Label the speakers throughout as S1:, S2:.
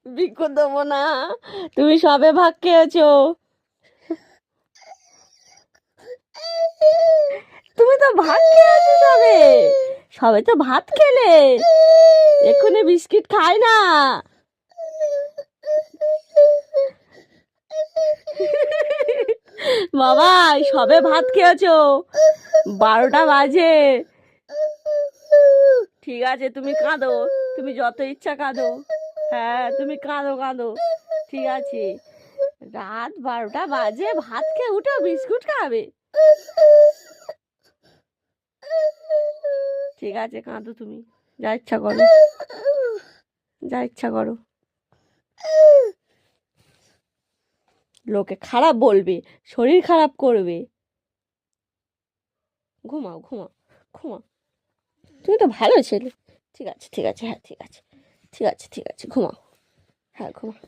S1: Biscuit দেবো না, তুমি সবে ভাগ খেয়েছো। তুমি তো ভাত খেয়েছো সবে, সবে তো ভাত খেলে, এক্ষুনি বিস্কিট খায় না। বাবা সবে ভাত খেয়েছো, 12টা বাজে। ঠিক আছে তুমি কাঁদো, তুমি যত ইচ্ছা কাঁদো। হ্যাঁ তুমি কাঁদো কাঁদো, ঠিক আছে। রাত 12টা বাজে, ভাত খেয়ে উঠো বিস্কুট খাবে। ঠিক আছে কাঁদো তুমি, যা ইচ্ছা করো, যা ইচ্ছা করো। লোকে খারাপ বলবে, শরীর খারাপ করবে। ঘুমাও ঘুমাও ঘুমাও, তুমি তো ভালো ছেলে। ঠিক আছে ঠিক আছে, হ্যাঁ ঠিক আছে, ঠিক আছে ঠিক আছে, ঘুমাও। হ্যাঁ ঘুমাও।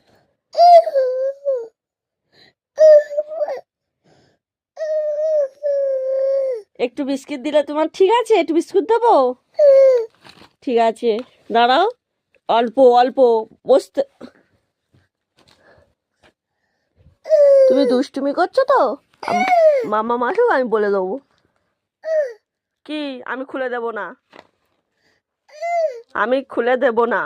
S1: একটু বিস্কিট দিলে তোমার ঠিক আছে? একটু বিস্কুট দেবো? ঠিক আছে দাঁড়াও, অল্প অল্প বসতে। তুমি দুষ্টুমি করছো তো, মামা আসুক আমি বলে দেবো। কি? আমি খুলে দেব না, আমি খুলে দেব না।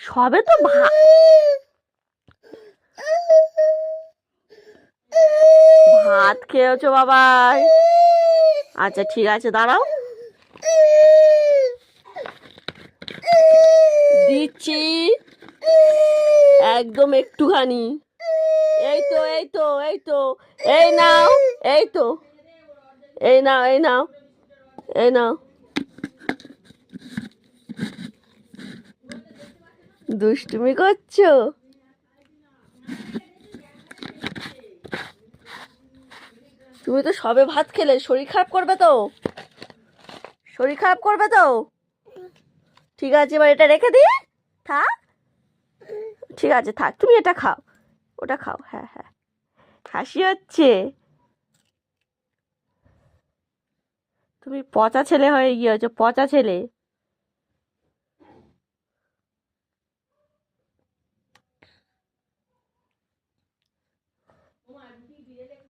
S1: সবে তো ভাত খেয়েছো বাবাই? আচ্ছা ঠিক আছে দাঁড়াও, দিচ্ছি একদম একটুখানি। এই তো এই তো এই তো, এই নাও, এই তো, এই নাও এই নাও, এই নাও। দুষ্টুমি করছো? তুমি তো সবে ভাত খেলে, শরীর খারাপ করবে তো, শরীর খারাপ করবে তো। ঠিক আছে এবার এটা রেখে দিয়ে থাক। ঠিক আছে থাক, তুমি এটা খাও, ওটা খাও। হ্যাঁ হ্যাঁ, হাসি হচ্ছে। তুমি পচা ছেলে হয়ে গিয়েছো, পচা ছেলে।